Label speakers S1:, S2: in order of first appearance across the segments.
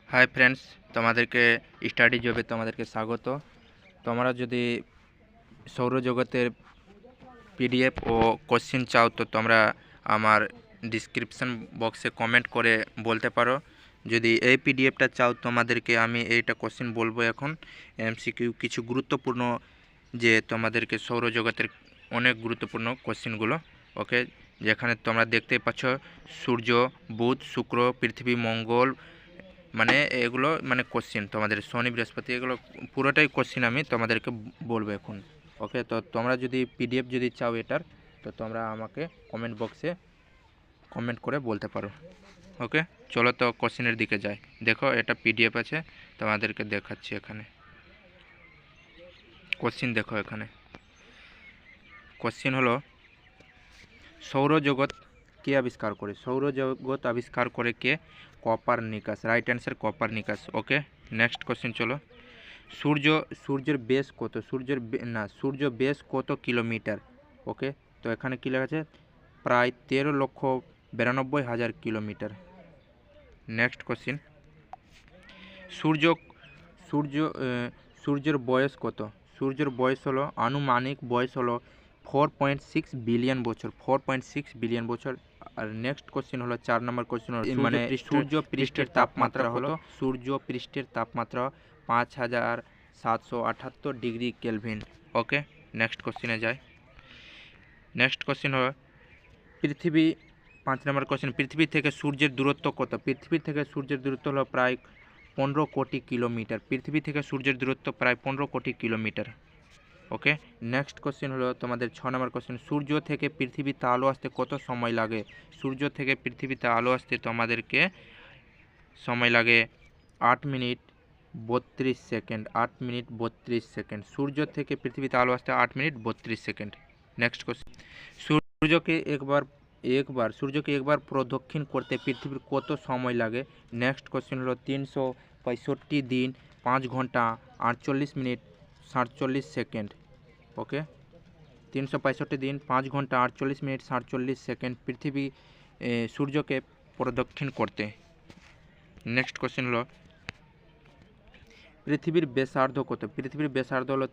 S1: Hi friends, তোমাদেরকে study জবে তোমাদেরকে স্বাগত। তোমরা যদি সৌরজগতের পিডিএফ ও কোশ্চেন চাও তো তোমরা আমার ডিসক্রিপশন বক্সে কমেন্ট করে বলতে পারো। যদি এই পিডিএফটা চাও তোমাদেরকে আমি এইটা কোশ্চেন বলবো। এখন এমসিকিউ কিছু গুরুত্বপূর্ণ, যে তোমাদেরকে সৌরজগতের অনেক গুরুত্বপূর্ণ কোশ্চেনগুলো, ওকে, যেখানে তোমরা দেখতেই পাচ্ছ সূর্য, বুধ, শুক্র, পৃথিবী, মঙ্গল, মানে এগুলো মানে কোশ্চিন তোমাদের শনি, বৃহস্পতি, এগুলো পুরোটাই কোশ্চিন আমি তোমাদেরকে বলবো এখন। ওকে, তো তোমরা যদি পিডিএফ যদি চাও এটার, তো তোমরা আমাকে কমেন্ট বক্সে কমেন্ট করে বলতে পারো। ওকে, চলো তো কোশ্চিনের দিকে যাই। দেখো, এটা পিডিএফ আছে, তোমাদেরকে দেখাচ্ছি। এখানে কোশ্চিন দেখো, এখানে কোশ্চিন হলো সৌরজগৎ কে আবিষ্কার করে? সৌরজগৎ আবিষ্কার করে কে? Copernicus. Right answer Copernicus. Okay, next question চলো। সূর্যের বেস কত? সূর্য বেস কত কিলোমিটার? ওকে, তো এখানে কী লেখা আছে? প্রায় 13,92,000 কিলোমিটার। নেক্সট কোশ্চেন, সূর্য সূর্য সূর্যের বয়স কত? সূর্যের বয়স হলো, আনুমানিক বয়স হলো 4.6 বিলিয়ন বছর। 4.6 বিলিয়ন বছর। আর নেক্সট কোশ্চেন হলো 4 নম্বর কোশ্চেন হলো, মানে সূর্য পৃষ্ঠের তাপমাত্রা হলো, সূর্য পৃষ্ঠের তাপমাত্রা 5,778 ডিগ্রি কেলভিন। ওকে, নেক্সট কোশ্চেনে যাই। নেক্সট কোশ্চেন হলো পৃথিবী, 5 নম্বর কোশ্চেন, পৃথিবী থেকে সূর্যের দূরত্ব কত? পৃথিবী থেকে সূর্যের দূরত্ব হলো প্রায় 15 কোটি কিলোমিটার। পৃথিবী থেকে সূর্যের দূরত্ব প্রায় 15 কোটি কিলোমিটার। ওকে, নেক্সট কোশ্চেন হলো তোমাদের 6 নম্বর কোশ্চেন, সূর্য থেকে পৃথিবীতে আলো আসতে কত সময় লাগে? সূর্য থেকে পৃথিবীতে আলো আসতে তোমাদেরকে সময় লাগে 8 মিনিট 32 সেকেন্ড। 8 minute 32 second. সূর্য থেকে পৃথিবীতে আলো আসতে 8 মিনিট 32 সেকেন্ড। নেক্সট কোশ্চেন, সূর্যকে একবার প্রদক্ষিণ করতে পৃথিবীর কত সময় লাগে? নেক্সট কোশ্চেন হলো 365 দিন 5 ঘন্টা 48 মিনিট 47 সেকেন্ড। ওকে, 365 দিন 5 ঘন্টা 48 মিনিট 47 সেকেন্ড পৃথিবী সূর্যকে প্রদক্ষিণ করতে। নেক্সট কোশ্চেন হলো পৃথিবীর ব্যাসার্ধ কত? পৃথিবীর ব্যাসার্ধ হলো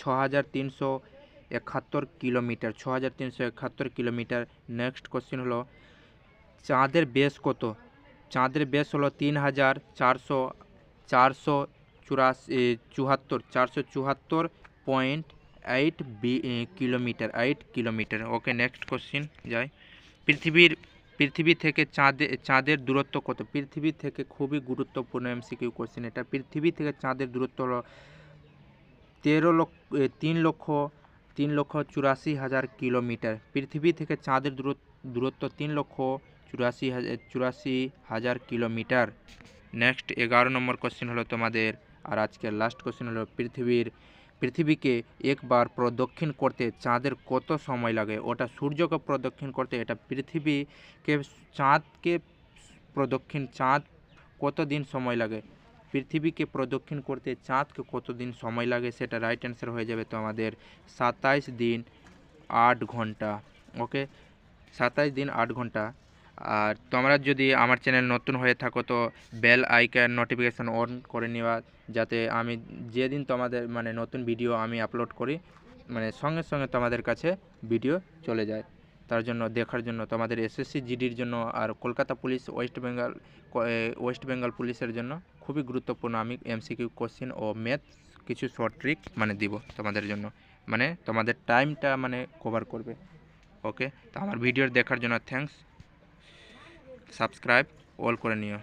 S1: 6,371 কিলোমিটার। 6,371 কিলোমিটার। নেক্সট কোশ্চেন হলো চাঁদের ব্যাস কত? চাঁদের ব্যাস হলো 474 কিলোমিটার। 8 কিলোমিটার। ওকে, নেক্সট কোশ্চেন যাই। পৃথিবী থেকে চাঁদের দূরত্ব কত? পৃথিবী থেকে, খুবই গুরুত্বপূর্ণ এমসিকিউ কোশ্চেন এটা, পৃথিবী থেকে চাঁদের দূরত্ব হলো 3,84,000 কিলোমিটার। পৃথিবী থেকে চাঁদের দূরত্ব 3,84,000 কিলোমিটার। নেক্সট 11 নম্বর কোশ্চেন হলো তোমাদের, আর আজকের লাস্ট কোশ্চেন হলো পৃথিবীকে একবার প্রদক্ষিণ করতে চাঁদের কত সময় লাগে? ওটা সূর্যকে প্রদক্ষিণ করতে, এটা চাঁদ কতদিন সময় লাগে? পৃথিবীকে প্রদক্ষিণ করতে চাঁদকে কতদিন সময় লাগে? সেটা রাইট অ্যান্সার হয়ে যাবে তো আমাদের 27 দিন 8 ঘন্টা। ওকে, 27 দিন 8 ঘন্টা। আর তোমরা যদি আমার চ্যানেল নতুন হয়ে থাকো তো বেল আইকন নোটিফিকেশান অন করে নেওয়া, যাতে আমি যেদিন তোমাদের মানে নতুন ভিডিও আমি আপলোড করি, মানে সঙ্গে সঙ্গে তোমাদের কাছে ভিডিও চলে যায়। তার জন্য দেখার জন্য তোমাদের এসএসসি জিডির জন্য, আর কলকাতা পুলিশ, ওয়েস্ট বেঙ্গল পুলিশের জন্য খুবই গুরুত্বপূর্ণ আমি এমসিকিউ কোশ্চেন ও ম্যাথ কিছু শর্ট ট্রিক মানে দিব তোমাদের জন্য, মানে তোমাদের টাইমটা মানে কভার করবে। ওকে, তো আমার ভিডিও দেখার জন্য থ্যাঙ্কস। সাবস্ক্রাইব অল করে নিও।